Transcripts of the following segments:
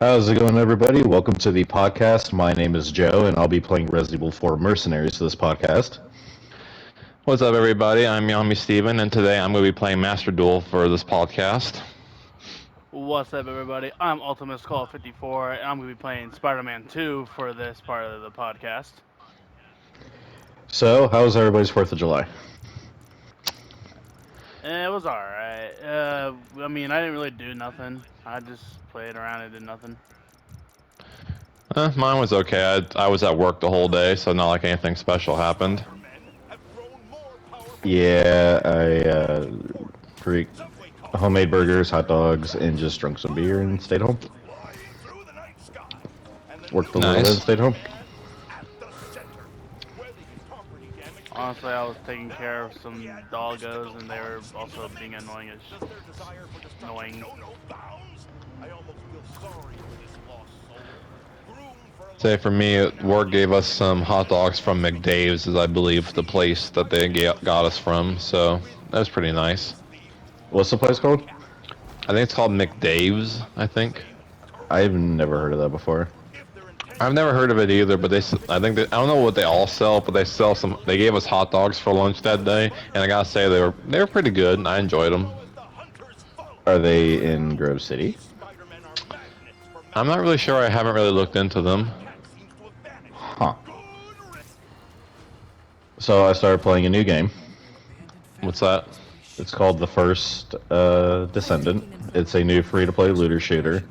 How's it going, everybody? Welcome to the podcast. My name is Joe, and I'll be playing Resident Evil 4 Mercenaries for this podcast. What's up, everybody? I'm Yami Steven, and today I'm going to be playing Master Duel for this podcast. What's up, everybody? I'm Ultimus Call 54, and I'm going to be playing Spider-Man 2 for this part of the podcast. So, how was everybody's 4th of July? It was alright. I mean, I didn't really do nothing. I just played around and did nothing. Mine was okay. I was at work the whole day, so not like anything special happened. Yeah, I freaked homemade burgers, hot dogs, and just drank some beer and stayed home. Worked a little bit and stayed home. Honestly, I was taking care of some doggos, and they were also being annoying as annoying. Say for me, work gave us some hot dogs from McDave's, is I believe the place that they got us from. So that was pretty nice. What's the place called? I think it's called McDave's. I think. I've never heard of that before. I've never heard of it either, but I don't know what they all sell, but they sell some. They gave us hot dogs for lunch that day, and I gotta say they were pretty good. And I enjoyed them. Are they in Grove City? I'm not really sure. I haven't really looked into them. Huh. So I started playing a new game. What's that? It's called The First Descendant. It's a new free-to-play looter shooter.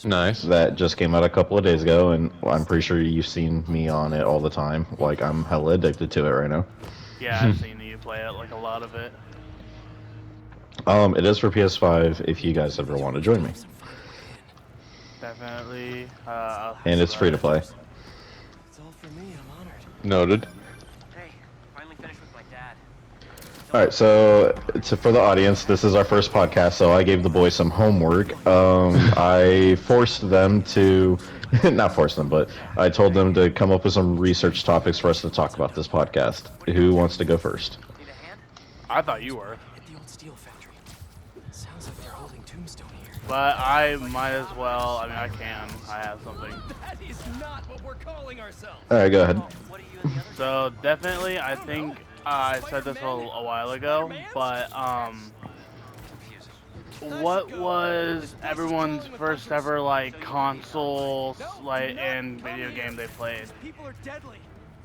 Nice. That just came out a couple of days ago, and I'm pretty sure you've seen me on it all the time. Like, I'm hella addicted to it right now. Yeah, I've seen you play it, like a lot of it. It is for PS5 if you guys ever want to join me. Definitely. And it's free to play. Noted. Hey, finally finished with my dad. Alright, so for the audience, this is our first podcast, so I gave the boys some homework. I forced them to, not force them, but I told them to come up with some research topics for us to talk about this podcast. Who wants to go first? Need a hand? I thought you were. The old steel factory. Sounds like they're holding Tombstone here. But I might as well. I mean, I can. I have something. That is not what we're calling ourselves. Alright, go ahead. What are you and the others? So definitely, I think I said this a while ago, but what was everyone's first ever like console like and video game they played? People are deadly.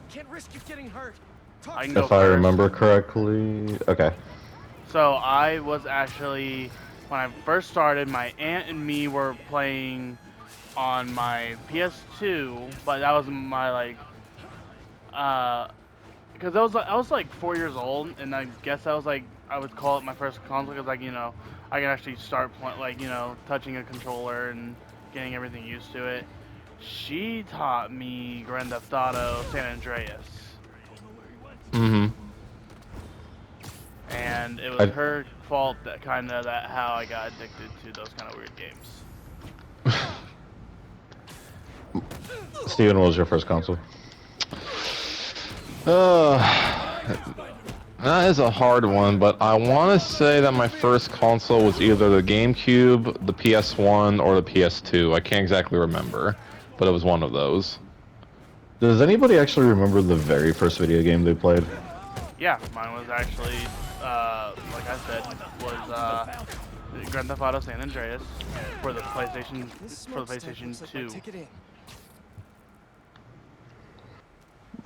Can't risk you getting hurt. I can go If I first. remember correctly, okay. So I was actually, when I first started, my aunt and me were playing on my PS2, but that was my like, because I was like 4 years old, and I guess I was like, I would call it my first console, because like, you know, I can actually start like, you know, touching a controller and getting everything used to it. She taught me Grand Theft Auto San Andreas. Mm-hmm. And it was her fault that how I got addicted to those kind of weird games. Steven, what was your first console? That is a hard one, but I want to say that my first console was either the GameCube, the PS1, or the PS2. I can't exactly remember, but it was one of those. Does anybody actually remember the very first video game they played? Yeah, mine was actually, like I said, was Grand Theft Auto San Andreas for the PlayStation 2.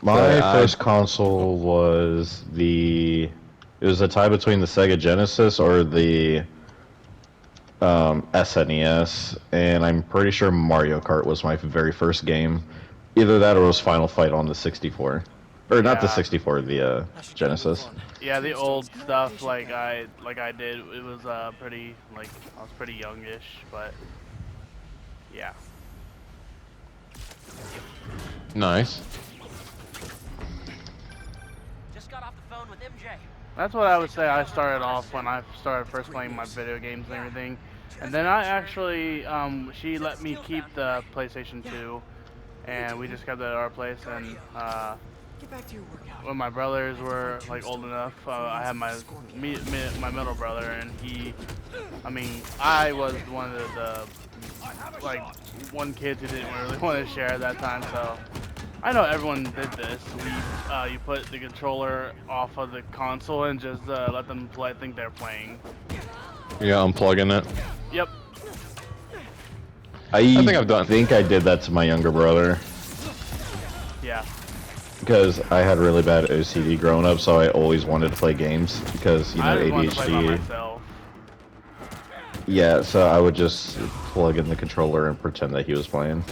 My first console was it was a tie between the Sega Genesis or the SNES, and I'm pretty sure Mario Kart was my very first game. Either that or it was Final Fight on the 64. Or not the Yeah. 64, the Genesis. Yeah, the old stuff like I did. It was pretty like I was pretty youngish, but yeah. Nice. Just got off the phone with MJ. That's what I would say. I started off when I started first playing my video games and everything, and then I actually she let me keep the PlayStation 2, and we just kept it at our place. And Get back to your workout. when my brothers were like old enough, I had my middle brother, and I mean, I was one of the like one kid who didn't really want to share at that time. So I know everyone did this. You put the controller off of the console and just let them play. Think they're playing. Yeah, unplugging it. Yep. I think I've done- think I did that to my younger brother Yeah. because I had really bad OCD growing up, so I always wanted to play games because you know I just wanted to play by ADHD. myself. Yeah, so I would just plug in the controller and pretend that he was playing.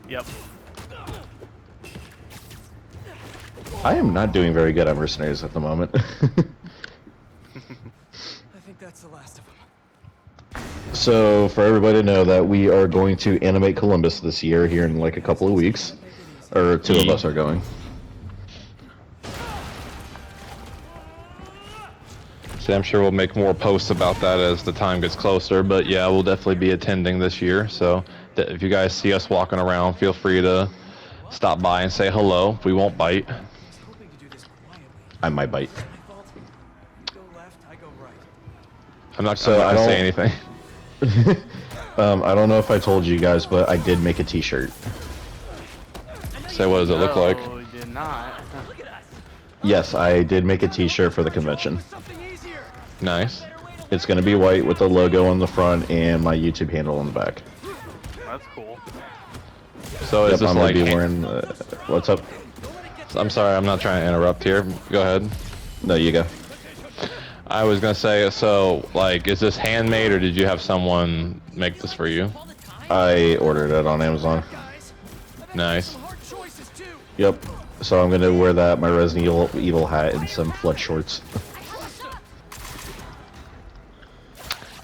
Yep. I am not doing very good at Mercenaries at the moment. I think that's the last of them. So for everybody to know that we are going to animate Columbus this year here in like a couple of weeks, or two of us are going. So I'm sure we'll make more posts about that as the time gets closer, but yeah, we'll definitely be attending this year. So if you guys see us walking around, feel free to stop by and say hello. We won't bite. I was hoping to do this quietly. I might bite. My fault. You go left, I go right. I'm not So gonna I say don't- anything. I don't know if I told you guys, but I did make a T-shirt. Say what does it look like? No, we did not. Yes, I did make a T-shirt for the convention. Something easier. Nice. It's gonna be white with the logo on the front and my YouTube handle on the back. That's cool. So is Yep, this I'm gonna like? be wearing. What's up? I'm sorry, I'm not trying to interrupt here. Go ahead. No, you go. I was gonna say, so like, is this handmade or did you have someone make this for you? I ordered it on Amazon. Nice. Hard choices too. Yep. So I'm gonna wear that, my Resident Evil hat, and some flood shorts.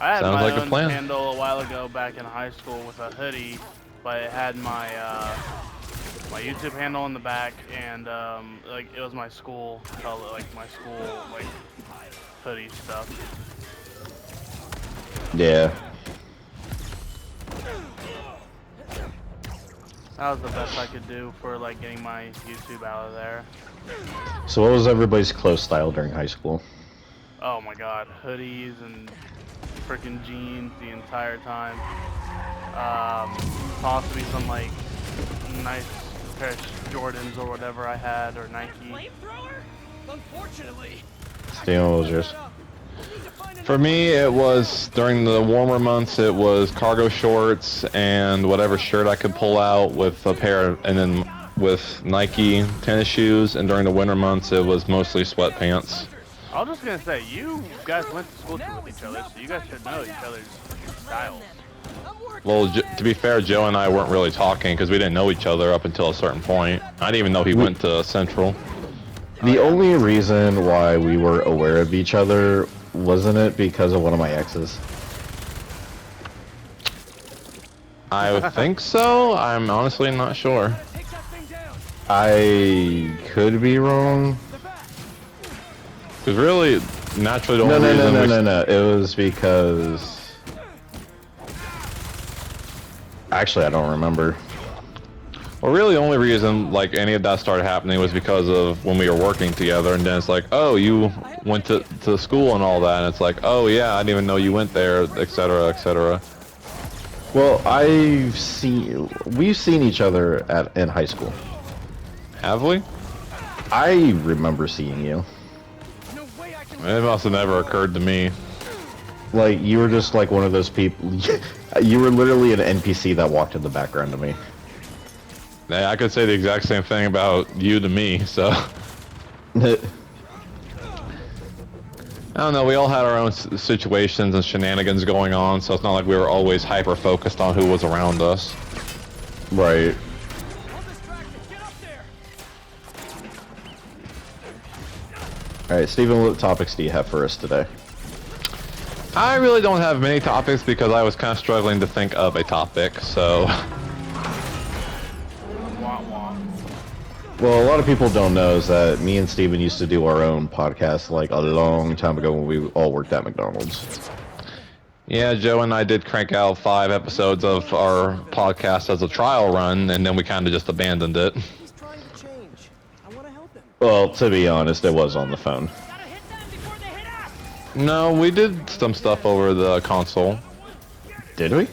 I had Sounds my like a own plan. handle a while ago back in high school with a hoodie, but it had my my YouTube handle on the back and like it was my school color, like my school like hoodie stuff. Yeah. That was the best I could do for like getting my YouTube out of there. So what was everybody's clothes style during high school? Oh my god, hoodies and freaking jeans the entire time. Possibly some like nice pair of Jordans or whatever I had, or Nike. Flamethrower? Unfortunately. Steven, what was yours? For me, it was during the warmer months. It was cargo shorts and whatever shirt I could pull out with a pair, and then with Nike tennis shoes. And during the winter months, it was mostly sweatpants. I was just gonna say, you guys went to school with each other, so you guys should know each other's styles. Well, to be fair, Joe and I weren't really talking because we didn't know each other up until a certain point. I didn't even know he went to Central. The only reason why we were aware of each other wasn't it because of one of my exes. I would think so. I'm honestly not sure. Take that thing down. I could be wrong. Because really, naturally, the No, only no, no, reason no, we no, no. It was because. Actually, I don't remember. Well, really, the only reason like any of that started happening was because of when we were working together, and then it's like, oh, you went to school and all that, and it's like, oh yeah, I didn't even know you went there, etc., etc. Well, we've seen each other in high school. Have we? I remember seeing you. No way I can. It must have never occurred to me. Like, you were just like one of those people. You were literally an NPC that walked in the background to me. Yeah, I could say the exact same thing about you to me. So I don't know. We all had our own situations and shenanigans going on, so it's not like we were always hyper focused on who was around us. Right. All distracted. Get up there. Alright, Steven, what topics do you have for us today? I really don't have many topics because I was kind of struggling to think of a topic. So Wah wah. Well, a lot of people don't know is that me and Steven used to do our own podcast like a long time ago when we all worked at McDonald's. yeah, Joe and I did crank out 5 episodes of our podcast as a trial run, and then we kind of just abandoned it. He's trying to change. I want to help him. Well, to be honest, it was on the phone. Gotta hit them before they hit us! No, we did some stuff over the console. Did we?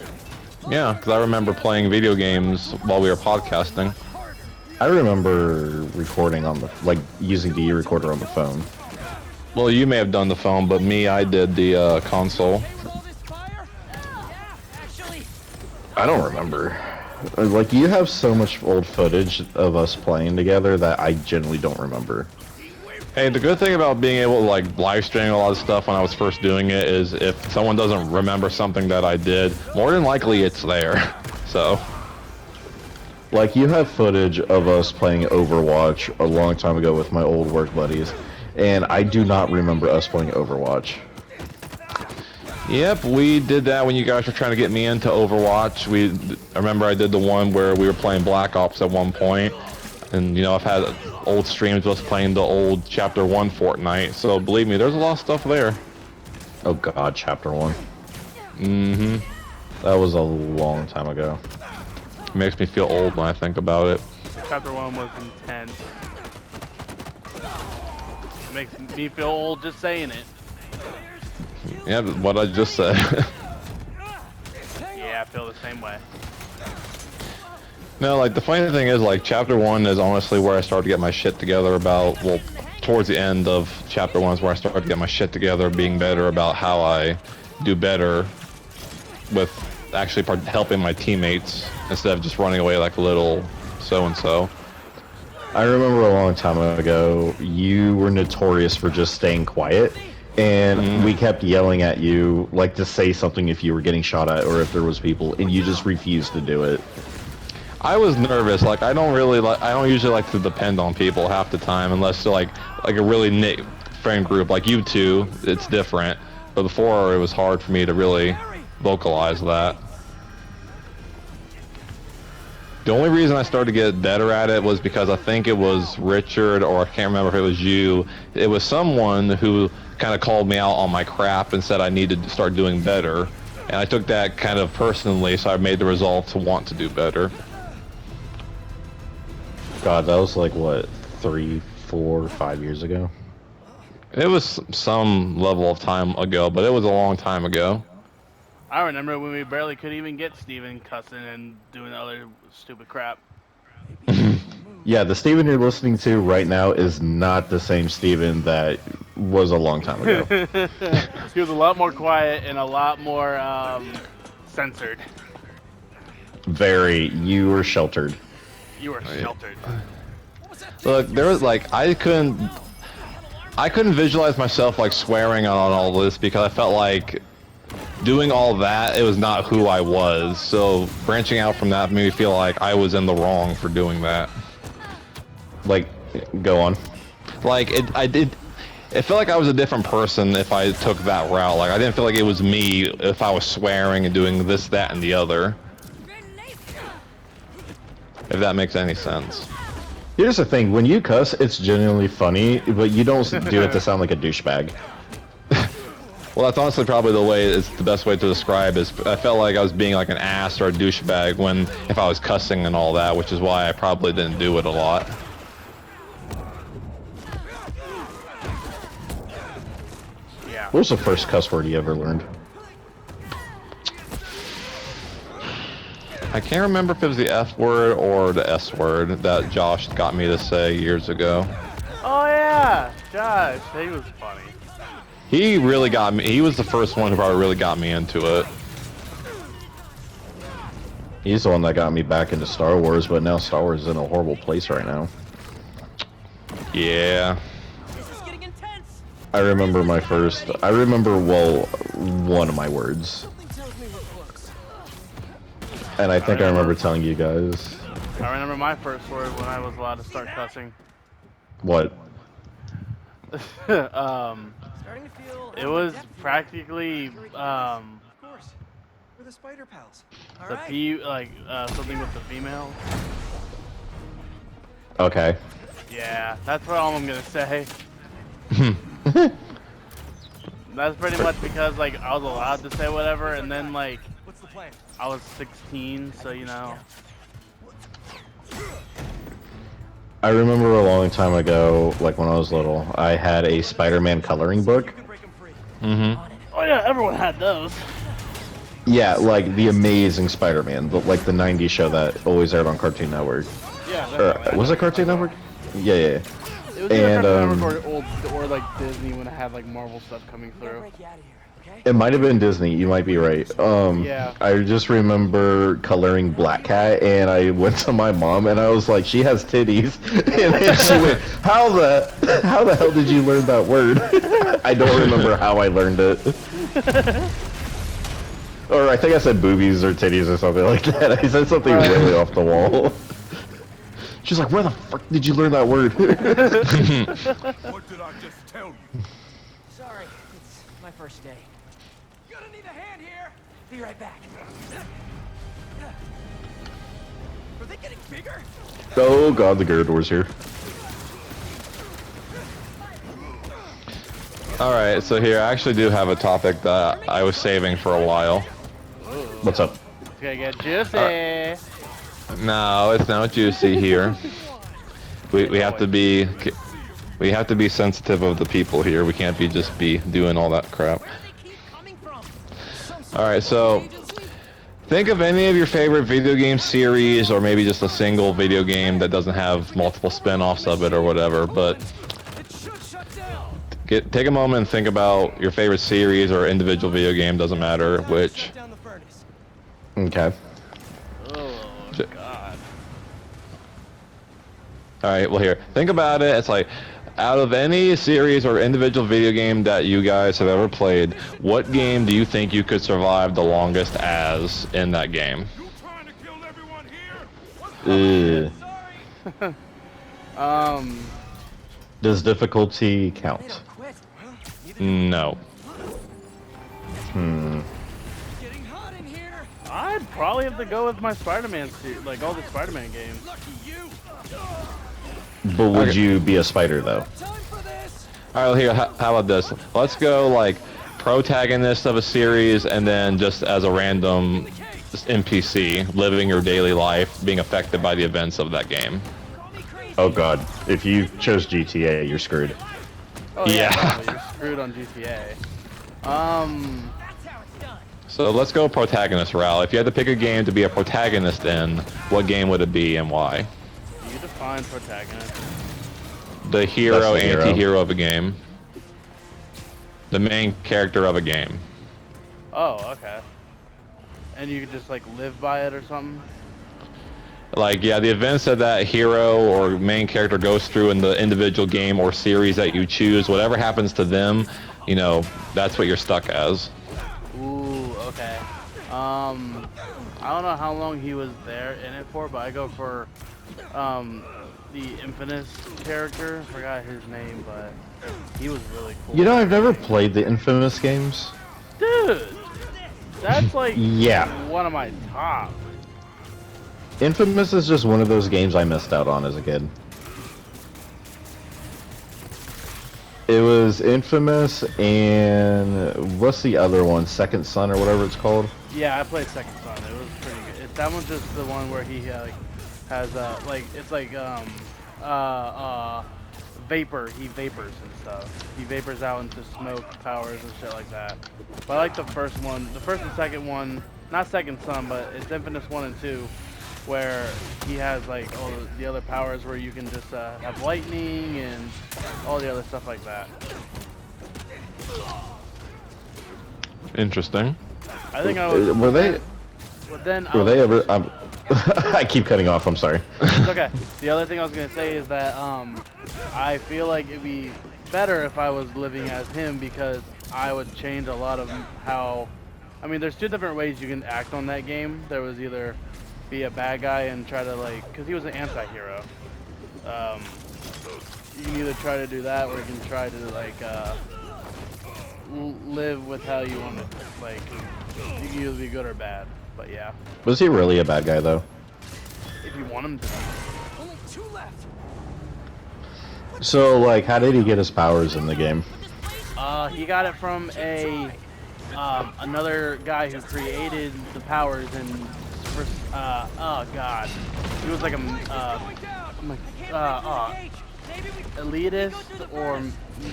Yeah, because I remember playing video games while we were podcasting. I remember recording on the using the e-recorder on the phone. Well, you may have done the phone, but me, I did the console. I don't remember. Like, you have so much old footage of us playing together that I generally don't remember. Hey, the good thing about being able to like live stream a lot of stuff when I was first doing it is if someone doesn't remember something that I did, more than likely it's there. So, Like, you have footage of us playing Overwatch a long time ago with my old work buddies, and I do not remember us playing Overwatch. yep, we did that when you guys were trying to get me into Overwatch. I remember I did the one where we were playing Black Ops at one point, and you know I've had old streams of us playing the old Chapter 1 Fortnite. So believe me, there's a lot of stuff there. Oh god, Chapter 1. Mm-hmm. That was a long time ago. It makes me feel old when I think about it. Chapter 1 was intense. It makes me feel old just saying it. Yeah, what I just said. Yeah, I feel the same way. No, like the funny thing is, like Chapter 1 is honestly where I started to get my shit together about, well, towards the end of Chapter 1 is where I started to get my shit together, being better about how I do better with actually helping my teammates instead of just running away like a little so-and-so. I remember a long time ago, you were notorious for just staying quiet, and we kept yelling at you, like, to say something if you were getting shot at or if there was people, and you just refused to do it. I was nervous. Like I don't usually like to depend on people half the time unless they're like a really knit friend group like you two. It's different. But before it was hard for me to really vocalize that. The only reason I started to get better at it was because I think it was Richard, or I can't remember if it was you. It was someone who kind of called me out on my crap and said I needed to start doing better. And I took that kind of personally, so I made the resolve to want to do better. God, that was like, what, 3, 4, 5 years ago? It was some level of time ago, but it was a long time ago. I remember when we barely could even get Steven cussing and doing other stupid crap. Yeah, the Steven you're listening to right now is not the same Steven that was a long time ago. He was a lot more quiet and a lot more censored. Very. You were sheltered. You were sheltered. Look, there was like I couldn't visualize myself like swearing on all this because I felt like doing all that, it was not who I was. So branching out from that made me feel like I was in the wrong for doing that. Like, go on. Like it felt like I was a different person if I took that route. Like I didn't feel like it was me if I was swearing and doing this, that, and the other. If that makes any sense. Here's the thing, when you cuss, it's genuinely funny, but you don't do it to sound like a douchebag. Well, that's honestly probably the best way to describe it. I felt like I was being like an ass or a douchebag if I was cussing and all that, which is why I probably didn't do it a lot. Yeah. What was the first cuss word you ever learned? I can't remember if it was the F word or the S word that Josh got me to say years ago. Oh yeah, Josh, he was funny. He really got me. He was the first one who probably really got me into it. He's the one that got me back into Star Wars, but now Star Wars is in a horrible place right now. Yeah. This is getting intense. I remember one of my words. Something tells me we're close. And I think I remember telling you guys. I remember my first word when I was allowed to start cussing. What? Starting to feel. It was practically Of course. We're the spider pals. All the right. something with the female. Okay. Yeah, that's all I'm gonna say. That's pretty much because like I was allowed to say whatever, and then like What's the plan? I was 16, so you know. I remember a long time ago, like when I was little, I had a Spider-Man coloring book. You can break 'em free. Mm-hmm. Oh yeah, everyone had those. Yeah, like the Amazing Spider-Man, like the '90s show that always aired on Cartoon Network. Yeah. Or, was it Cartoon Network? Yeah, yeah. It was And, either Cartoon Network or like Disney when it had like Marvel stuff coming We'll through. break you out of here, okay? It might have been Disney. You might be right. Yeah. I just remember coloring Black Cat, and I went to my mom, and I was like, "She has titties," and then she went, how the hell did you learn that word?" I don't remember how I learned it. Or I think I said boobies or titties or something like that. I said something really off the wall. She's like, "Where the fuck did you learn that word?" What did I just tell you? Sorry, it's my first day. Gonna need a hand here. Be right back. Are they getting bigger? Oh god, the Gyarados here. Alright, so here, I actually do have a topic that I was saving for a while. What's up? It's gonna get juicy. No, it's not juicy here. We have to be sensitive of the people here. We can't just be doing all that crap. Where do they keep coming from? Alright, so think of any of your favorite video game series, or maybe just a single video game that doesn't have multiple spin-offs of it or whatever, but It should shut down. take a moment and think about your favorite series or individual video game, doesn't matter which. Shut down the furnace. Okay. Oh god. Alright, well here, think about it. It's like, out of any series or individual video game that you guys have ever played, what game do you think you could survive the longest as in that game? You trying to kill everyone here? Ugh. Does difficulty They count? don't quit. No. Getting hot in here. I'd probably have to go with my Spider-Man like all the Spider-Man games. Lucky you. But would Okay. you be a spider though? Time for this. Alright, well here, how about this? Let's go like protagonist of a series and then just as a random NPC living your daily life, being affected by the events of that game. Call me crazy. Oh god, if you chose GTA, you're screwed. Oh Yeah. no, you're screwed on GTA. That's how it's done. So let's go protagonist route. If you had to pick a game to be a protagonist in, what game would it be and why? You define protagonist. The hero, That's the hero. anti-hero of a game. The main character of a game. Oh, okay. And you could just like live by it or something. Like, yeah, the events that that hero or main character goes through in the individual game or series that you choose, whatever happens to them, you know, that's what you're stuck as. Ooh, okay. I don't know how long he was there in it for, but I go for the Infamous character. I forgot his name, but he was really cool. You know, I've never played the Infamous games. Dude, that's like Yeah. one of my top. Infamous is just one of those games I missed out on as a kid. It was Infamous and what's the other one? Second Son or whatever it's called. Yeah, I played Second Son. It was pretty good. That one's just the one where he like has like it's like vapor. He vapors and stuff. He vapors out into smoke powers and shit like that. But I like the first one. The first and second one, not Second Son, but it's Infamous 1 and 2, where he has like all the other powers where you can just have lightning and all the other stuff like that. Interesting. I think I was. Were they? But then I Were was- they ever? I keep cutting off. I'm sorry. It's okay. The other thing I was gonna say is that I feel like it'd be better if I was living as him because I would change a lot of how. I mean, there's two different ways you can act on that game. There was either be a bad guy and try to like, because he was an anti-hero. You can either try to do that, or you can try to like live with how you want to. Like, you can either be good or bad. But yeah, Was he really a bad guy though? if you want him to. Only 2 left. So like, how did he get his powers in the game? He got it from a another guy who created the powers and oh god, he was like a elitist, Go do the or rest. Maybe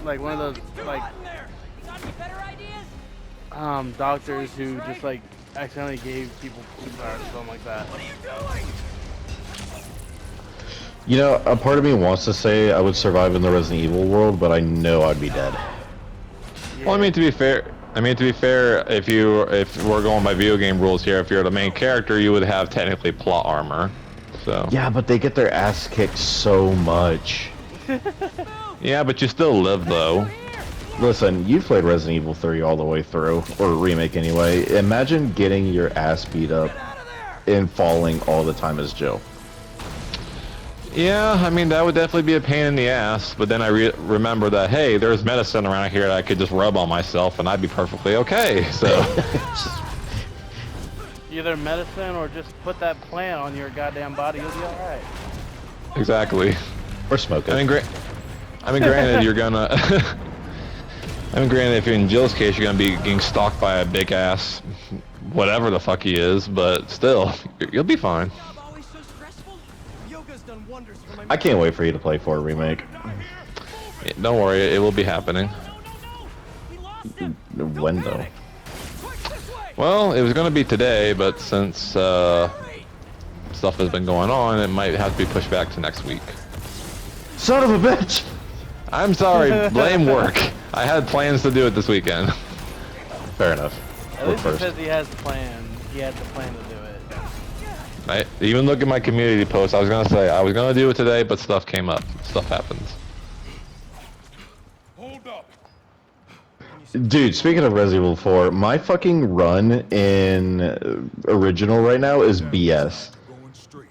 we like one of those like there. You got any better ideas? doctors who just like accidentally gave people superpowers or something like that. You know, a part of me wants to say I would survive in the Resident Evil world, but I know I'd be dead. Well, I mean, to be fair, if we're going by video game rules here, if you're the main character, you would have technically plot armor. So. Yeah, but they get their ass kicked so much. Yeah, but you still live though. Listen, you played Resident Evil 3 all the way through, or remake anyway. Imagine getting your ass beat up and falling all the time as Jill. Yeah, I mean that would definitely be a pain in the ass. But then I remember that hey, there's medicine around here that I could just rub on myself and I'd be perfectly okay. So. Either medicine or just put that plant on your goddamn body, you'll be alright. Exactly. Or smoke it. I mean, granted, you're gonna. I mean, granted, if you're in Jill's case, you're gonna be getting stalked by a big ass, whatever the fuck he is. But still, you'll be fine. Always so stressful. Yoga's done wonders for my I can't wait for you to play 4 remake. Yeah, don't worry, it will be happening. We lost him. When though? Quick, this way. Well, it was gonna be today, but since stuff has been going on, it might have to be pushed back to next week. Son of a bitch! I'm sorry, blame work. I had plans to do it this weekend. Fair enough. At Work least he first. says he has the plan. He had the plan to do it. Even look at my community post. I was gonna say I was gonna do it today, but stuff came up. Stuff happens. Hold up. Dude, speaking of Resident Evil 4, my fucking run in original right now is BS. Going straight.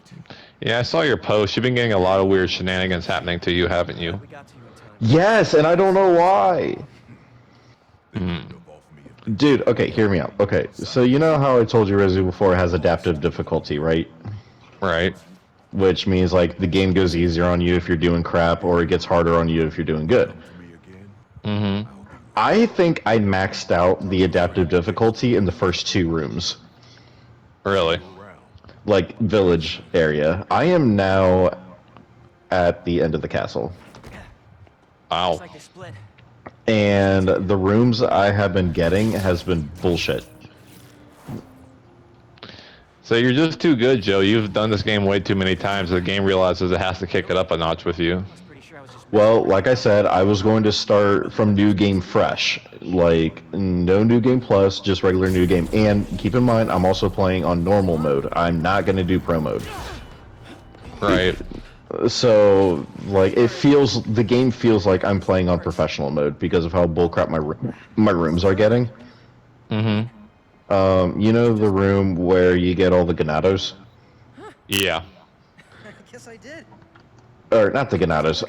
Yeah, I saw your post. You've been getting a lot of weird shenanigans happening to you, haven't you? We got to you in time. Yes, and I don't know why. Off me. Dude, okay, hear me out. Okay, so you know how I told you Resident Evil 4 has adaptive difficulty, right? Right. Which means like the game goes easier on you if you're doing crap, or it gets harder on you if you're doing good. Me again. Mm-hmm. I think I maxed out the adaptive difficulty in the first 2 rooms. Really? Around. Like, village area. I am now at the end of the castle. Wow. Looks like they split. And the rooms I have been getting has been bullshit. So you're just too good, Joe. You've done this game way too many times. The game realizes it has to kick it up a notch with you. I was pretty sure I was just. Well, like I said, I was going to start from New Game fresh. Like, no New Game Plus, just regular New Game. And keep in mind, I'm also playing on normal mode. I'm not going to do pro mode. Right. So, like, the game feels like I'm playing on professional mode because of how bullcrap my rooms are getting. Mm-hmm. You know the room where you get all the Ganados? Yeah. I guess I did. Or, not the Ganados,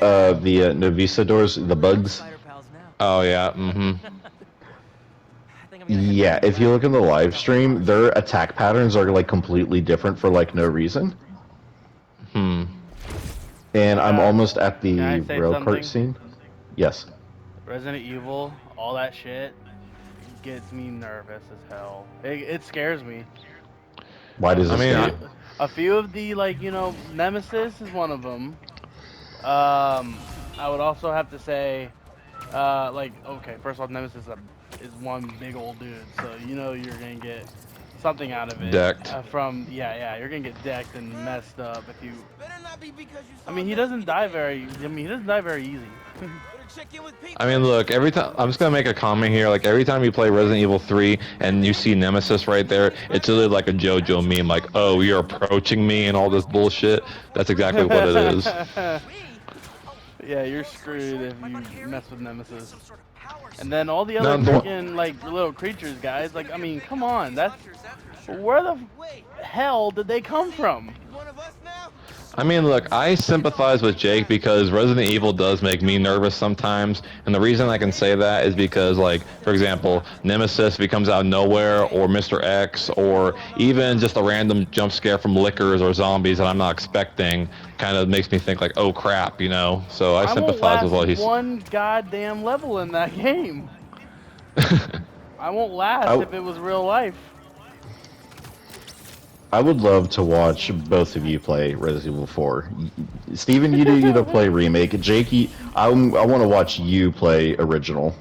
the Novisadors, the bugs. Spider pals now. Oh yeah. Mm-hmm. I think I'm gonna head Yeah, back. if you look in the live stream, their attack patterns are, like, completely different for, like, no reason. Hmm. And I'm almost at the Can I say rail something? cart scene. Yes. Resident Evil, all that shit gets me nervous as hell. It scares me. Why does I it mean, scare I- you? A few of the, like, you know, Nemesis is one of them. I would also have to say, like, okay, first off, Nemesis is one big old dude, so you know you're gonna get something out of it. Decked. You're gonna get decked and messed up if you. Better not be because you I mean, he doesn't die very. I mean, he doesn't die very easy. Better check in with Pete. I mean, look, every time I'm just gonna make a comment here. Like every time you play Resident Evil 3 and you see Nemesis right there, it's really like a JoJo meme, like, "Oh, you're approaching me" and all this bullshit. That's exactly what it is. Yeah, you're screwed if you mess with Nemesis. And then all the No, other no. freaking like little creatures, guys. Like, I mean, come on, that's where the hell did they come from? One of us now? I mean, look, I sympathize with Jake because Resident Evil does make me nervous sometimes, and the reason I can say that is because, like, for example, Nemesis, if he comes out of nowhere, or Mr. X, or even just a random jump scare from lickers or zombies that I'm not expecting, kind of makes me think like, oh crap, you know. So I won't sympathize with last what he's. one goddamn level in that game. I won't last I- if it was real life. I would love to watch both of you play Resident Evil 4. Steven, you need to play remake. Jake, I want to watch you play original.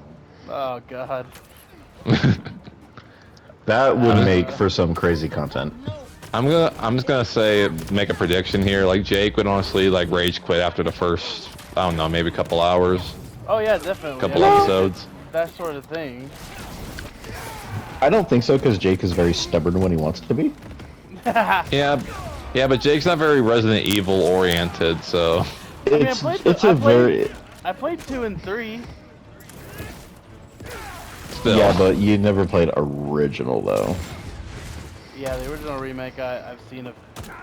Oh god. That would make for some crazy content. I'm just gonna say, make a prediction here. Like Jake would honestly like rage quit after the first, I don't know, maybe a couple hours, Oh yeah, definitely. couple I mean, episodes. that sort of thing. I don't think so because Jake is very stubborn when he wants to be. Yeah, yeah, but Jake's not very Resident Evil oriented, so. mean, I It's played it's I a played- very I played 2 and 3. Still. yeah, but you never played original though. Yeah, the original remake, I've seen a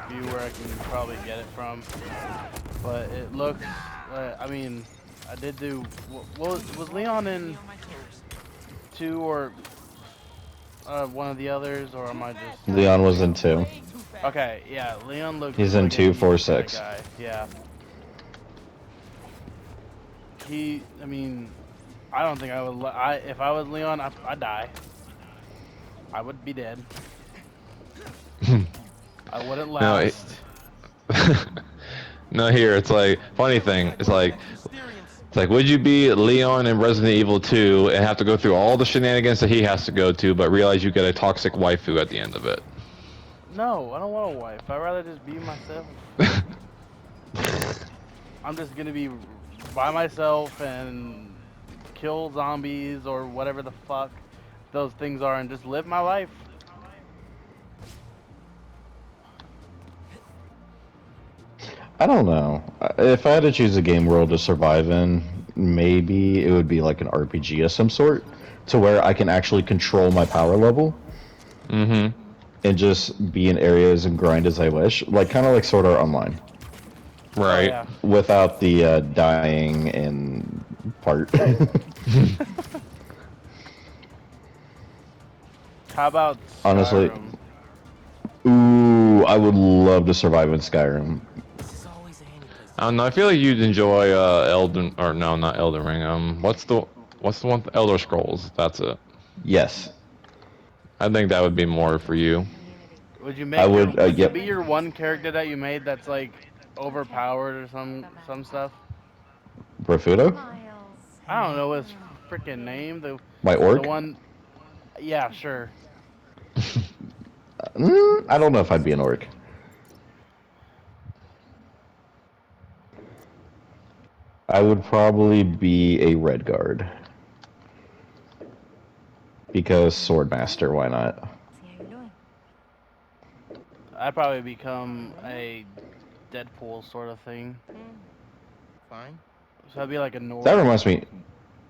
few where I can probably get it from. But it looks, I mean, I did do, was Leon in 2 or one of the others, or am I just... Leon was in 2. Okay, yeah, Leon looked He's in like 2, a 4, bad 6. guy, yeah. I mean, I don't think I would, if I was Leon, I'd die. I would be dead. I wouldn't No, it- last. No, here it's like funny thing. It's like would you be Leon in Resident Evil 2 and have to go through all the shenanigans that he has to go to, but realize you get a toxic waifu at the end of it? No, I don't want a wife. I'd rather just be myself. I'm just gonna be by myself and kill zombies or whatever the fuck those things are and just live my life. I don't know. If I had to choose a game world to survive in, maybe it would be like an RPG of some sort, to where I can actually control my power level Mm-hmm. and just be in areas and grind as I wish, like kind of like Sword Art Online, Right. Oh, yeah. without the dying and part. How about Honestly, Skyrim? Ooh, I would love to survive in Skyrim. This is always a handy place. I don't know. I feel like you'd enjoy Elden, or no, not Elden Ring. What's the one? Elder Scrolls. That's it. Yes. I think that would be more for you. Would you make? I would, Would yep. be your one character that you made that's like overpowered or some stuff? Brafudo? I don't know his freaking name. The My orc? one. Yeah, sure. I don't know if I'd be an orc. I would probably be a red guard. Because Swordmaster, why not? See how you're doing. I'd probably become a Deadpool sort of thing. Fine. So I'd be like a Nord. That reminds me,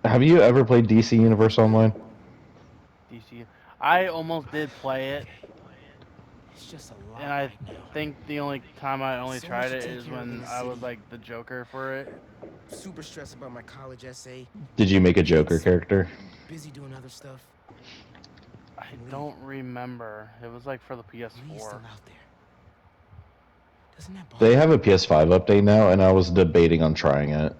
have you ever played DC Universe Online? DC. I almost did play it, It's just a lot. and I right now. think the only time I only So tried much it to take is care of in when the I was city. like the Joker for it. Super stressed about my college essay. Did you make a Joker character? Busy doing other stuff. I don't remember. It was like for the Lee's still PS4. out there. Doesn't that bother They you? have a PS5 update now, and I was debating on trying it.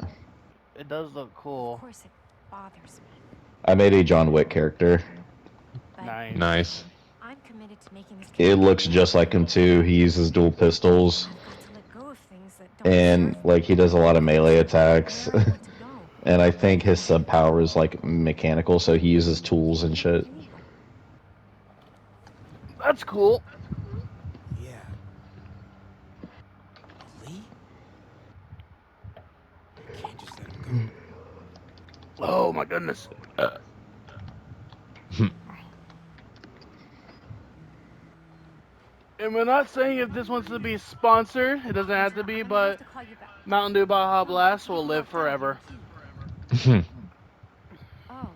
It does look Of cool. course it bothers me. I made a John Wick character. But Nice. Nice. I'm committed to making this It looks just like him too. He uses dual pistols, I've got to let go of things that don't and serve like he does a lot of melee attacks. me. Where I want to go. And I think his sub power is like mechanical, so he uses tools and shit. That's cool. Yeah. Lee? I can't just let him go. Oh my goodness. And we're not saying if this wants to be sponsored, it doesn't have to be, I'm gonna have but to call you back. Mountain Dew Baja Blast will live forever. Oh.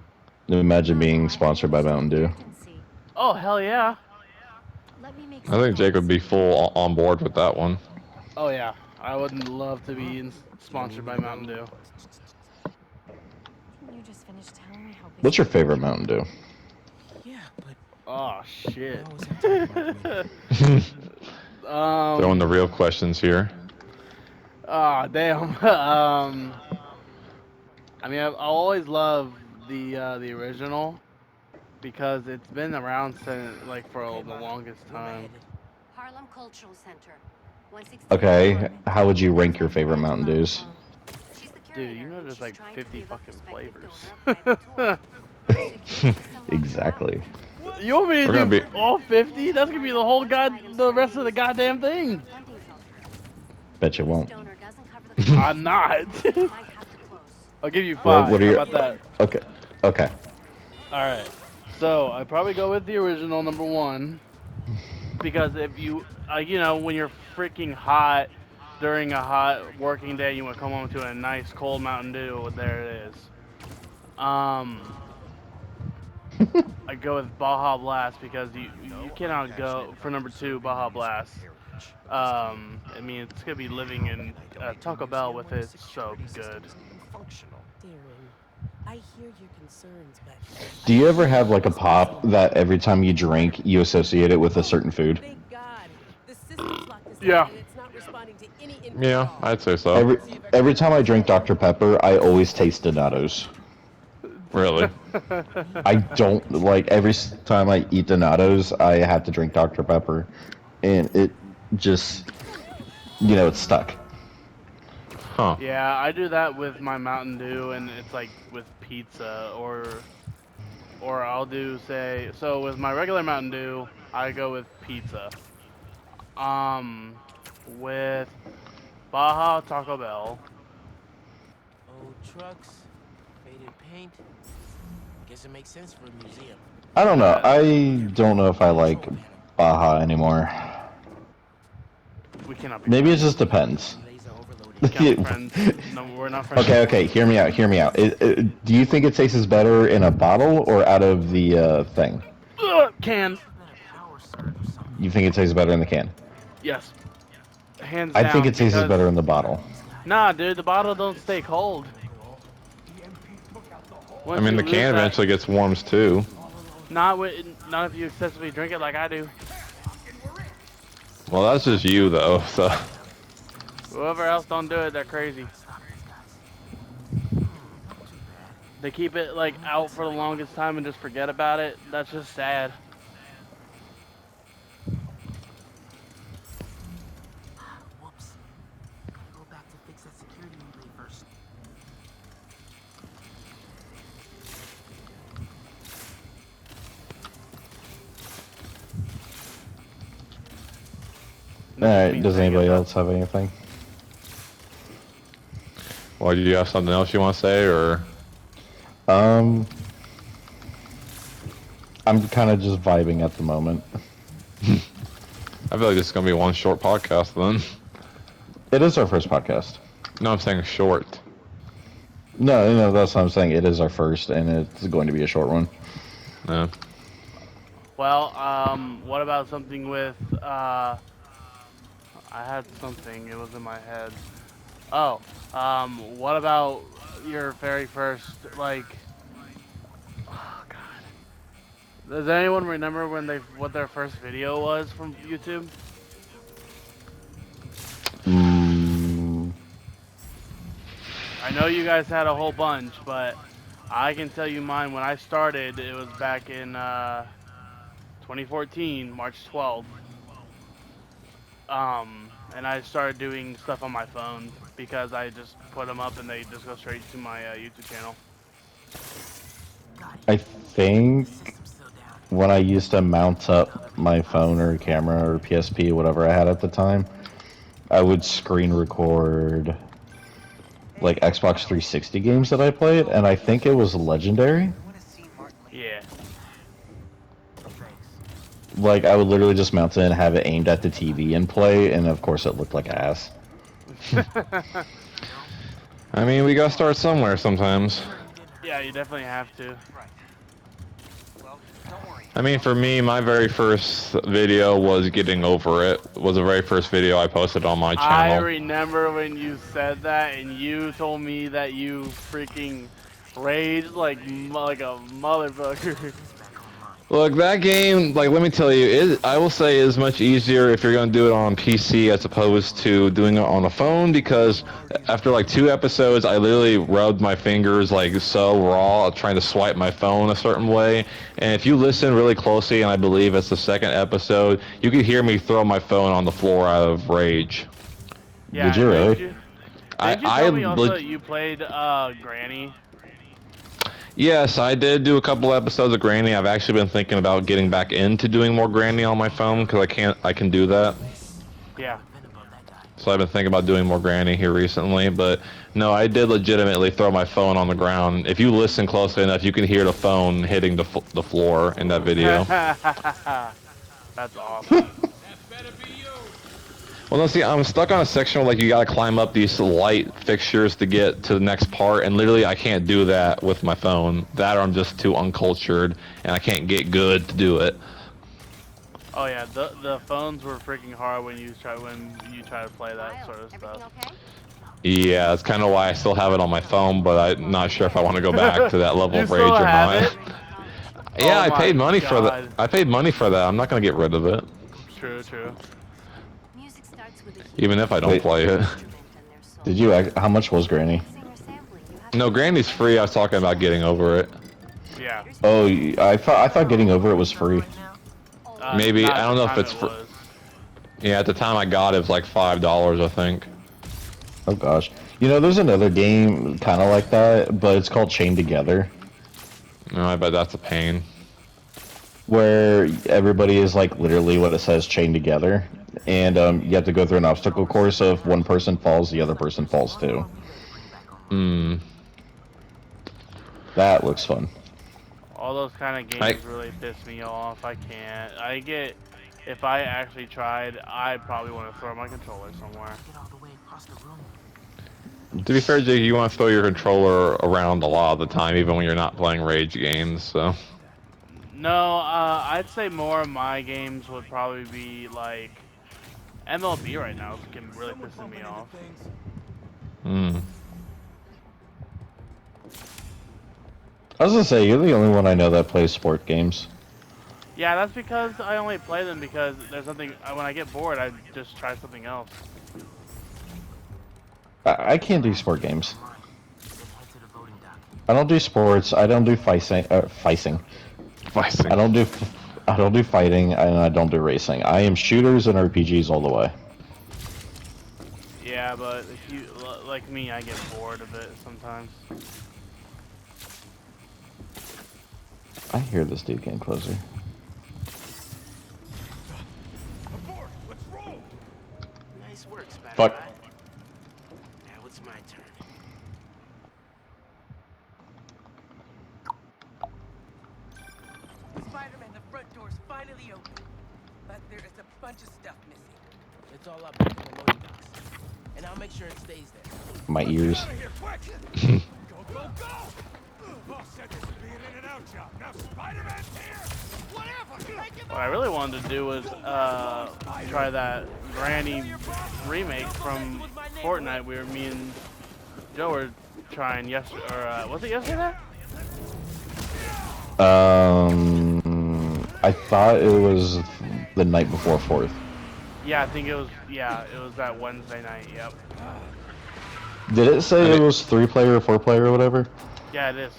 Imagine being sponsored by Mountain Dew. Oh, hell yeah. Let me make I think Jake would be full on board with that one. Oh yeah. I would love to be sponsored by Mountain Dew. Can you just finish telling me how busy What's your favorite Mountain Dew? Yeah, but Oh you shit. always have to talk about me. Throwing the real questions here. Ah, damn. I mean, I'll always love the original because it's been around since like for the longest time. Harlem Cultural Center. Okay, how would you rank your favorite Mountain Dews? Dude, you know there's like 50 fucking flavors. Exactly. You want me to We're gonna do be- all 50? That's gonna be the rest of the goddamn thing. Bet you won't. Donor doesn't cover the cost. I'm not. Might have to close. I'll give you What- 5. what are How your- about that? Okay. Okay. Alright. So, I'd probably go with the original number 1. Because if you, when you're freaking hot during a hot working day, you want to come home to a nice cold Mountain Dew, there it is. I'd go with Baja Blast because you cannot go for number 2, Baja Blast. I mean, it's gonna be living in Taco Bell with it, so good. Darren, I hear your concerns, but Do you ever have like a pop that every time you drink, you associate it with a certain food? thank God. The system's locked us Yeah. out and it's not responding to any input Yeah, at all. I'd say so. Every time I drink Dr. Pepper, I always taste Donatos. Really? I don't like time I eat Donatos, I have to drink Dr. Pepper, and it just, it's stuck. Huh. Yeah, I do that with my Mountain Dew, and it's like with pizza, or I'll do so with my regular Mountain Dew, I go with pizza. With Baja Taco Bell. Old trucks, faded paint. Guess it makes sense for a museum. I don't know. I don't know if I like Baja anymore. We cannot be Maybe it friends. just depends. Laser overloaded. We can't be friends. No, we're not friends. Okay, hear me out. Do you think it tastes better in a bottle or out of the thing? Can. You think it tastes better in the can? Yes. Hands I down. think it tastes because- better in the bottle. Nah, dude, the bottle don't stay cold. I mean, the can eventually gets warms too. Not if you excessively drink it like I do. Well, that's just you though. So Whoever else don't do it, they're crazy. They keep it like out for the longest time and just forget about it. That's just sad. Whoops. Go back to fix that security relay first. Alright, does anybody else have anything? well, do you have something else you want to say, or? I'm kind of just vibing at the moment. I feel like this is gonna be one short podcast then. It is our first podcast. No, I'm saying short. No, that's what I'm saying. It is our first, and it's going to be a short one. No. Well, what about something with, I had something, it was in my head. Oh, what about your very first, like, oh god. Does anyone remember what their first video was from YouTube? I know you guys had a whole bunch, but I can tell you mine. When I started, it was back in 2014, March 12th. And I started doing stuff on my phone because I just put them up and they just go straight to my YouTube channel. I think System's still down. when I used to mount up my phone or camera or PSP, whatever I had at the time, I would screen record like Xbox 360 games that I played, and I think it was Legendary. Yeah. Like, I would literally just mount it and have it aimed at the TV and play, and of course it looked like ass. I mean, we gotta start somewhere sometimes. Yeah, you definitely have to. I mean, for me, my very first video was getting over it. Was the very first video I posted on my I channel. remember when you said that and you told me that you freaking raged like a motherfucker. Look, that game, like, let me tell you, I will say is much easier if you're going to do it on PC as opposed to doing it on a phone, because after like 2 episodes, I literally rubbed my fingers like so raw trying to swipe my phone a certain way. And if you listen really closely, and I believe it's the 2nd episode, you can hear me throw my phone on the floor out of rage. Yeah, Did you really? Did you I tell me also leg- that you played Granny? Yes, I did do a couple episodes of Granny. I've actually been thinking about getting back into doing more Granny on my phone because I can do that. Yeah. So I've been thinking about doing more Granny here recently, but no, I did legitimately throw my phone on the ground. If you listen closely enough, you can hear the phone hitting the floor in that video. That's awesome. Well, no, see, I'm stuck on a section where like you gotta climb up these light fixtures to get to the next part, and literally I can't do that with my phone. That or I'm just too uncultured, and I can't get good to do it. Oh yeah, the phones were freaking hard when you try to play that sort of Everything stuff. okay? Yeah, that's kind of why I still have it on my phone, but I'm not sure if I want to go back to that level You of rage still or have not. it? Yeah, Oh I paid my money for that. God. I paid money for that. I'm not gonna get rid of it, True. Music starts with a even if I don't Wait. play it. instrument and their soul. Did you? How much was Granny? Singer sampling, you have No, to- Granny's free. I was talking about getting over it. Yeah. Oh, I thought getting over it was free. Maybe, Not I don't at know the if time it's it for- was. Yeah, at the time I got it, it was like $5, I think. Oh gosh. You know, there's another game kind of like that, but it's called Chained Together, No, I bet that's a pain. where everybody is like literally what it says, chained together, and you have to go through an obstacle course. So if one person falls, the other person falls too. Hmm. That looks fun. All those kind of games really piss me off. I can't. If I actually tried, I'd probably want to throw my controller somewhere. To be fair, Jake, you want to throw your controller around a lot of the time, even when you're not playing rage games, so... No, I'd say more of my games would probably be like MLB right now. It's getting really pissing me off. Hmm. I was gonna say, you're the only one I know that plays sport games. Yeah, that's because I only play them because there's nothing. When I get bored, I just try something else. I can't do sport games. I don't do sports. I don't do fighting. I don't do fighting, and I don't do racing. I am shooters and RPGs all the way. Yeah, but if you like me, I get bored of it sometimes. I hear this dude getting closer. Abort! Let's roll! Nice work, Spider. Fuck. Now it's my turn. Spider-Man, the front door's finally open. But there is a bunch of stuff missing. It's all up in the loading docks. And I'll make sure it stays there. My ears. Out of here, quick! Go, go, go! Boss said this would be an in and out job. Now Spider-Man's here! Whatever! Take him What I really wanted to do was try that Granny remake from Fortnite. Me and Joe were trying yesterday, or was it yesterday? I thought it was the night before 4th. Yeah, I think it was. Yeah, it was that Wednesday night. Yep. Did it say it was 3-player or 4-player or whatever? Yeah, it is.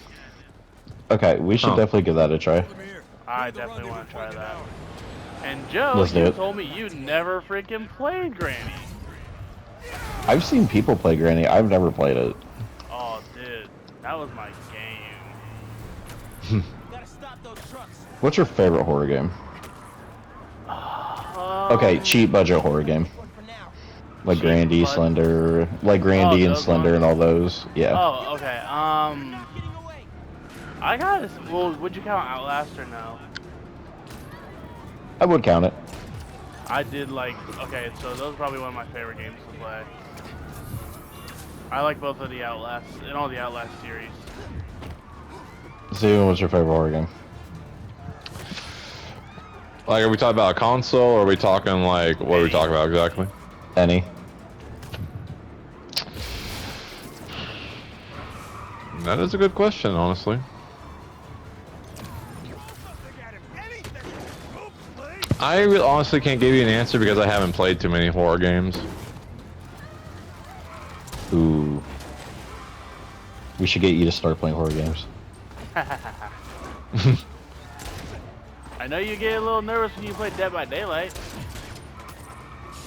Okay, we should Oh. definitely give that a try. I definitely want to try that. And Joe, Let's do you it. told me you never freaking played Granny. I've seen people play Granny. I've never played it. Oh, dude, that was my game. Gotta stop those trucks. What's your favorite horror game? Okay, cheap budget horror game. For now. Like Cheap Grandy, budget. Slender, like Grandy and those Slender ones? and all those. Yeah. Oh, okay. Getting away. I got. Well, would you count Outlast or no? I would count it. I did like. Okay, so those are probably one of my favorite games to play. I like both of the Outlast and all the Outlast series. Steven, what's your favorite horror game? Like, are we talking about a console, or are we talking, like, what are we talking about exactly? Any? That is a good question, honestly. I honestly can't give you an answer because I haven't played too many horror games. Ooh. We should get you to start playing horror games. I know you get a little nervous when you play Dead by Daylight.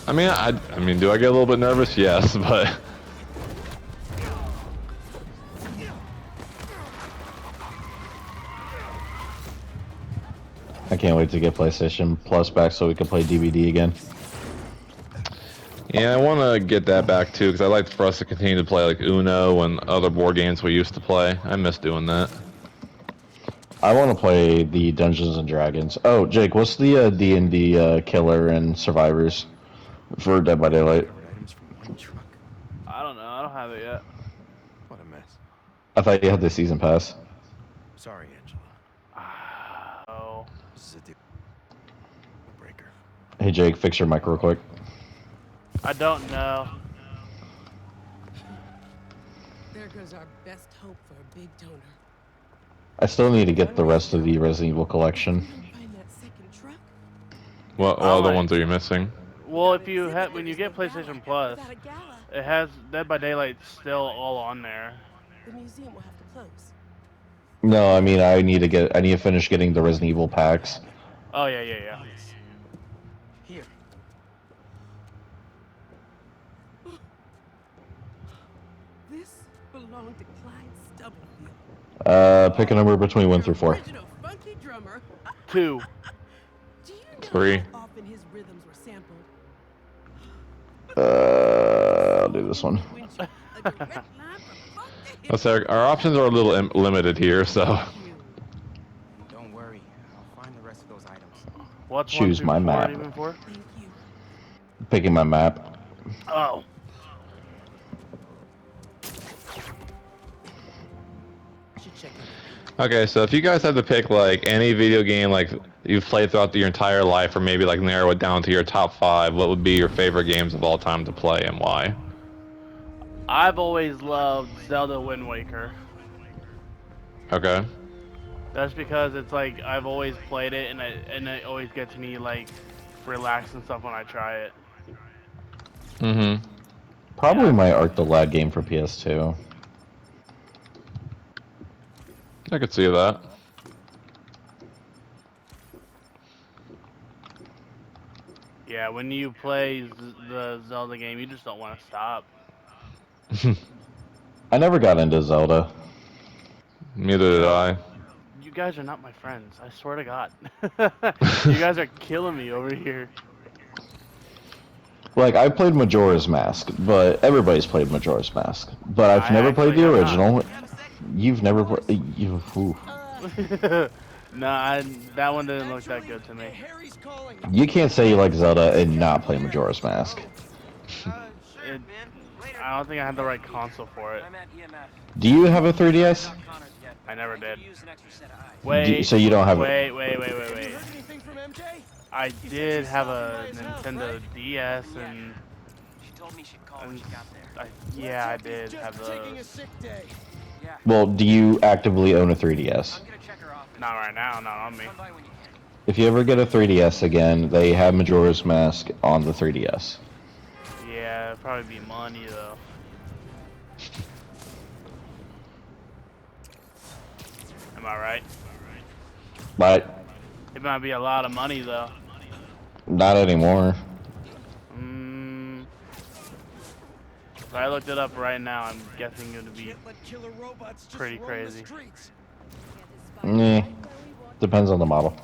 I mean, I mean, do I get a little bit nervous? Yes, but I can't wait to get PlayStation Plus back so we can play DVD again. Yeah, I want to get that back too, because I like for us to continue to play like Uno and other board games we used to play. I miss doing that. I want to play the Dungeons and Dragons. Oh, Jake, what's the D&D killer and survivors for Dead by Daylight? Items from one truck. I don't know. I don't have it yet. What a mess. I thought you had the season pass. Sorry, Angela. Oh. This is a deal breaker. Hey, Jake, fix your mic real quick. I don't know. There goes our best hope for a big toner. I still need to get the rest of the Resident Evil collection. Find that second truck. What Oh other my- ones are you missing? Well, if you had when you get PlayStation Plus, Without a gala, it has Dead by Daylight still all on there. the museum will have to close. No, I mean I need to finish getting the Resident Evil packs. Oh yeah. Here. This belonged to Clyde Stubblefield. Pick a number between 1 through 4. Original funky drummer. 2. Do you know 3. how often his rhythms were sampled? I'll do this one. When you- a direct line from funk to hip Let's say our options are a little limited here, so. hop. Don't worry, I'll find the rest of those items. What's Choose 1 through my 4 map. even for? Thank you. Picking my map. Oh. Should check in. Okay, so if you guys had to pick like any video game like you've played throughout your entire life, or maybe like narrow it down to your top 5, what would be your favorite games of all time to play and why? I've always loved Zelda Wind Waker. Okay. That's because it's like I've always played it, and it always gets me like relaxed and stuff when I try it. Mm-hmm. Probably my Art the Lad game for PS2. I could see that. Yeah, when you play the Zelda game, you just don't want to stop. I never got into Zelda. Neither did I. You guys are not my friends. I swear to God. You guys are killing me over here. Like, I played Majora's Mask, but everybody's played Majora's Mask. But I've I never played the actually have not. original. You've never played... Ooh. Nah, that one didn't look that good to me. Harry's calling. You can't say you like Zelda and not play Majora's Mask. It, I don't think I had the right console for it. Do you have a 3DS? I never did. Do- Wait. so you don't have it? Wait. Anything from MJ? I did have a Nintendo DS, and She told me she'd call and when she got there. yeah, I did have Taking a those. sick day. Yeah, Well, do you actively own a 3DS? I'm gonna check her off. Not right now, not on me. Come by when you can. If you ever get a 3DS again, they have Majora's Mask on the 3DS. Yeah, it'd probably be money though. Am I right? But It might be a lot of money though. not anymore. If I looked it up right now, I'm guessing it would be. Can't let killer robots just Pretty roam crazy. the streets. Meh. Depends on the model.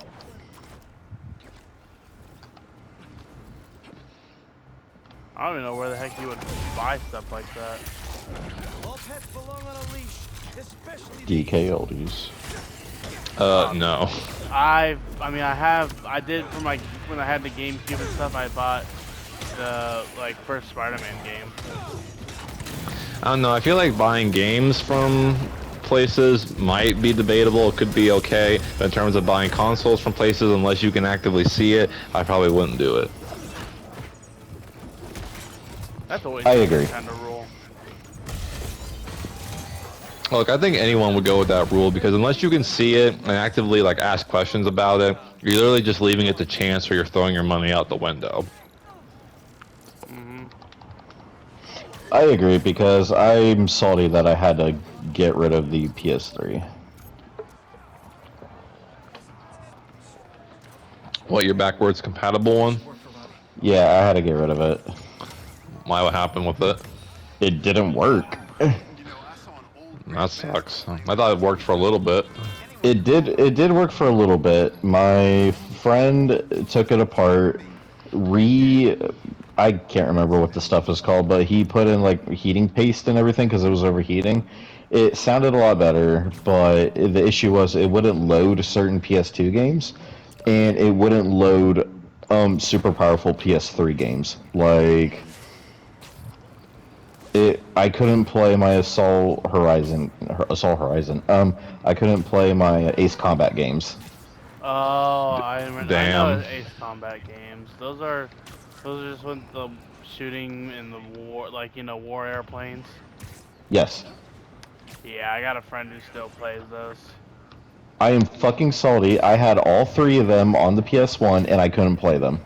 I don't even know where the heck you would buy stuff like that. All pets belong on a leash, especially DK oldies. No. I did for my when I had the GameCube and stuff. I bought the first Spider-Man game. I don't know. I feel like buying games from places might be debatable. It could be okay. But in terms of buying consoles from places, unless you can actively see it, I probably wouldn't do it. That's always I agree. kind of rule. Look, I think anyone would go with that rule because unless you can see it and actively ask questions about it, you're literally just leaving it to chance or you're throwing your money out the window. I agree because I'm salty that I had to get rid of the PS3. What, your backwards compatible one? Yeah, I had to get rid of it. Why, what happened with it? It didn't work. That sucks. I thought it worked for a little bit. It did work for a little bit. My friend took it apart, I can't remember what the stuff is called, but he put in like heating paste and everything because it was overheating. It sounded a lot better, but the issue was it wouldn't load certain PS2 games, and it wouldn't load super powerful PS3 games. Like I couldn't play my Assault Horizon. I couldn't play my Ace Combat games. Oh, I remember. I Damn. know Ace Combat games. Those are just with the shooting in the war, like war airplanes. Yes. Yeah, I got a friend who still plays those. I am fucking salty. I had all 3 of them on the PS1 and I couldn't play them.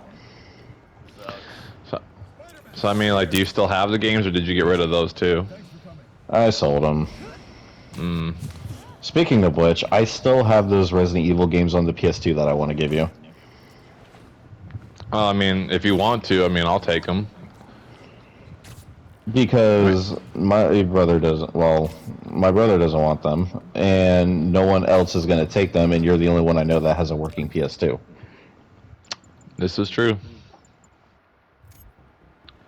Sucks. So I mean, like, do you still have the games, or did you get rid of those too? I sold them. Hmm. Speaking of which, I still have those Resident Evil games on the PS2 that I want to give you. Well, I mean, if you want to, I mean, I'll take them. Because my brother doesn't want them, and no one else is going to take them, and you're the only one I know that has a working PS2. This is true.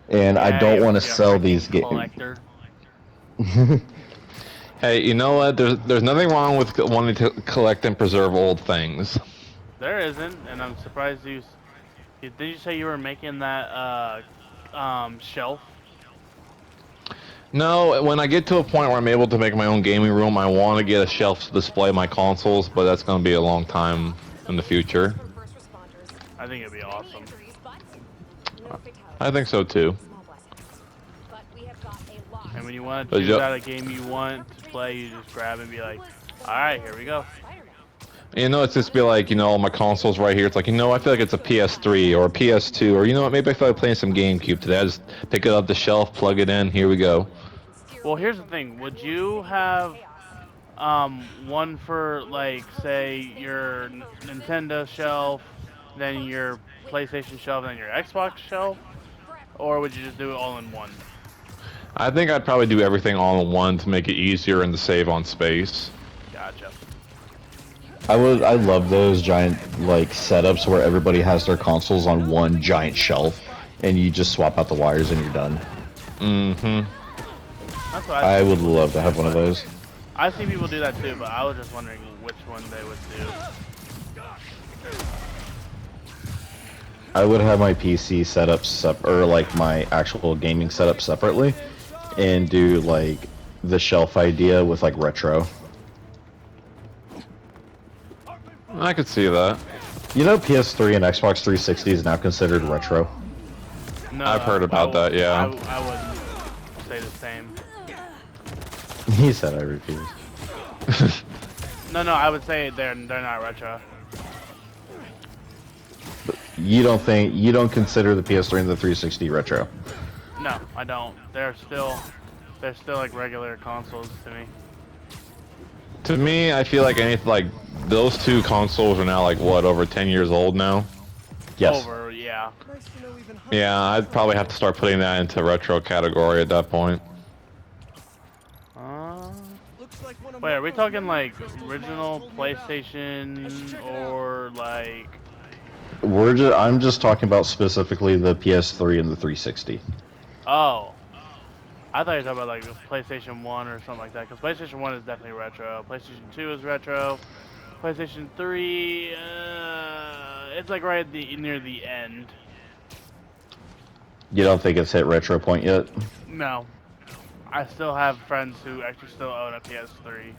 And I don't want to you're a sell freaking these games. collector. Hey, you know what? There's nothing wrong with wanting to collect and preserve old things. There isn't, and I'm surprised did you say you were making that shelf? No, when I get to a point where I'm able to make my own gaming room, I want to get a shelf to display my consoles, but that's going to be a long time in the future. I think it'd be awesome. I think so too. And when you want to choose out a game you want to play, you just grab it and be like, alright, here we go. You know, it's just be like, all my consoles right here. It's like, I feel like it's a PS3 or a PS2, or what, maybe I feel like playing some GameCube today. I just pick it up the shelf, plug it in, here we go. Well, here's the thing. Would you have one for, like, say, your Nintendo shelf, then your PlayStation shelf, then your Xbox shelf? Or would you just do it all in one? I think I'd probably do everything all in one to make it easier and to save on space. Gotcha. I love those giant like setups where everybody has their consoles on one giant shelf, and you just swap out the wires and you're done. Mm-hmm. That's what I would love to have one of those. I've seen people do that too, but I was just wondering which one they would do. I would have my PC set up or like my actual gaming setup separately, and do like the shelf idea with like retro. I could see that. You know, PS3 and Xbox 360 is now considered retro. No, I've heard about that, yeah. I wouldn't say the same. He said I refuse. No, I would say they're not retro. You don't consider the PS3 and the 360 retro? No, I don't. They're still like regular consoles to me. To me, I feel like those two consoles are now like what, over 10 years old now? Yes. Over, yeah. Yeah, I'd probably have to start putting that into retro category at that point. Wait, are we talking like original PlayStation or like? I'm just talking about specifically the PS3 and the 360. Oh, I thought you were talking about like the PlayStation 1 or something like that. Because PlayStation 1 is definitely retro. PlayStation 2 is retro. PlayStation 3, it's like right at near the end. You don't think it's hit retro point yet? No, I still have friends who actually still own a PS3.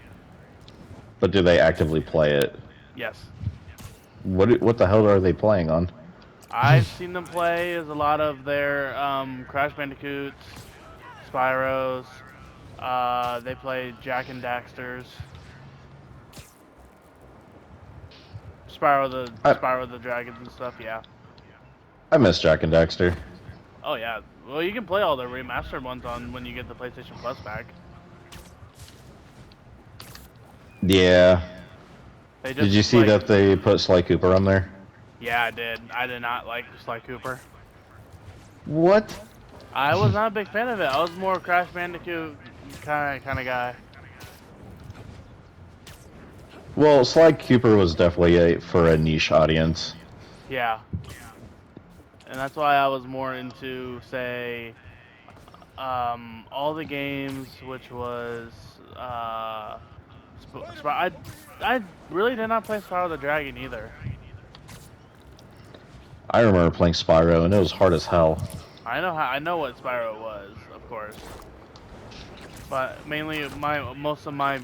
But do they actively play it? Yes. What the hell are they playing on? I've seen them play as a lot of their Crash Bandicoots, Spyros. They play Jak and Daxters. Spyro the Dragons and stuff. Yeah. I miss Jak and Daxter. Oh yeah. Well, you can play all the remastered ones on when you get the PlayStation Plus pack. Yeah. Did you see that they put Sly Cooper on there? Yeah, I did. I did not like Sly Cooper. What? I was not a big fan of it. I was more a Crash Bandicoot kind of guy. Well, Sly Cooper was definitely for a niche audience. Yeah. And that's why I was more into, say, all the games, which was, I really did not play Spyro the Dragon either. I remember playing Spyro, and it was hard as hell. I know what Spyro was, of course. But mainly, most of my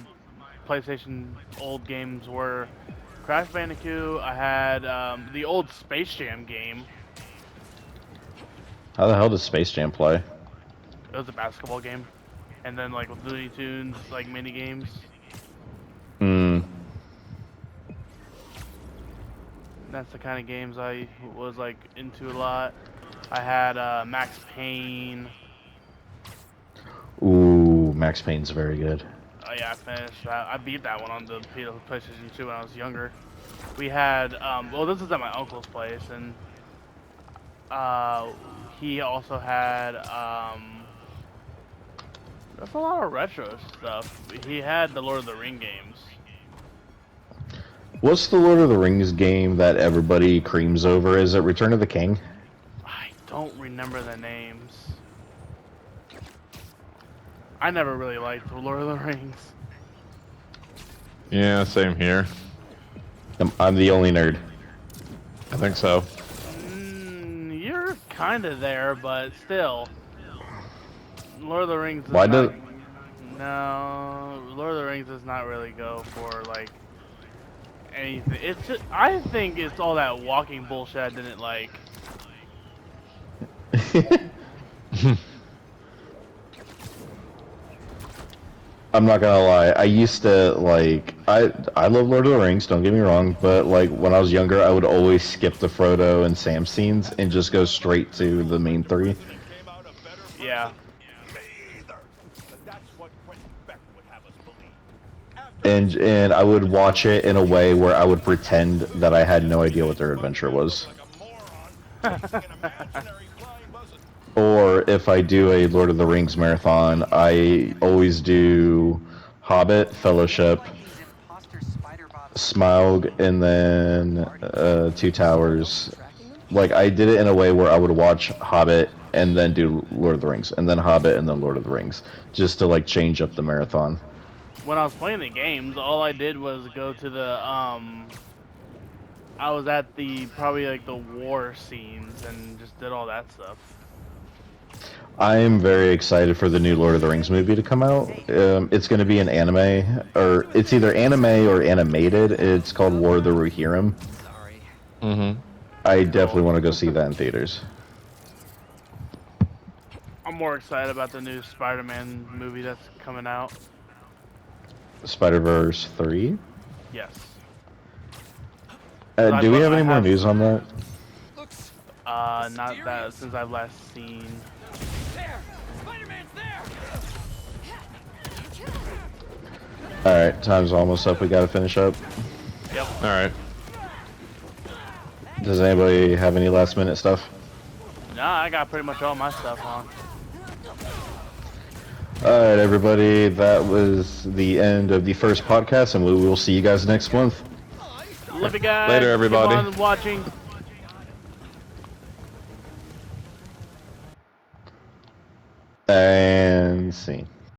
PlayStation old games were Crash Bandicoot. I had the old Space Jam game. How the hell does Space Jam play? It was a basketball game, and then like with Looney Tunes, like mini games. Hmm. That's the kind of games I was like into a lot. I had Max Payne. Ooh, Max Payne's very good. Oh yeah, I finished that. I beat that one on the PlayStation 2 when I was younger. We had, well, this is at my uncle's place, and he also had, there's a lot of retro stuff. He had the Lord of the Ring games. What's the Lord of the Rings game that everybody creams over? Is it Return of the King? I don't remember the names. I never really liked the Lord of the Rings. Yeah, same here. I'm the only nerd. I think so. You're kind of there, but still. Lord of the Rings. Why does? No, Lord of the Rings does not really go for like anything. It's just, I think it's all that walking bullshit I didn't like. I'm not gonna lie. I used to like. I love Lord of the Rings. Don't get me wrong, but like when I was younger, I would always skip the Frodo and Sam scenes and just go straight to the main three. Yeah. And I would watch it in a way where I would pretend that I had no idea what their adventure was. Or if I do a Lord of the Rings marathon, I always do Hobbit, Fellowship, Smaug, and then Two Towers. Like, I did it in a way where I would watch Hobbit and then do Lord of the Rings, and then Hobbit and then Lord of the Rings, just to like change up the marathon. When I was playing the games, all I did was go to the I was at the probably like the war scenes and just did all that stuff. I am very excited for the new Lord of the Rings movie to come out. It's going to be an anime, or it's either anime or animated. It's called War of the Rohirrim. Mm-hmm. I definitely want to go see that in theaters. I'm more excited about the new Spider-Man movie that's coming out. Spider-Verse 3? Yes. Do we have any more news on that? Not that since I've last seen. There! Spider-Man's there! Alright, time's almost up. We gotta finish up. Yep. Alright. Does anybody have any last minute stuff? Nah, I got pretty much all my stuff on. Alright, everybody. That was the end of the first podcast, and we will see you guys next month. Love you guys. Later, everybody. Keep on watching. And scene.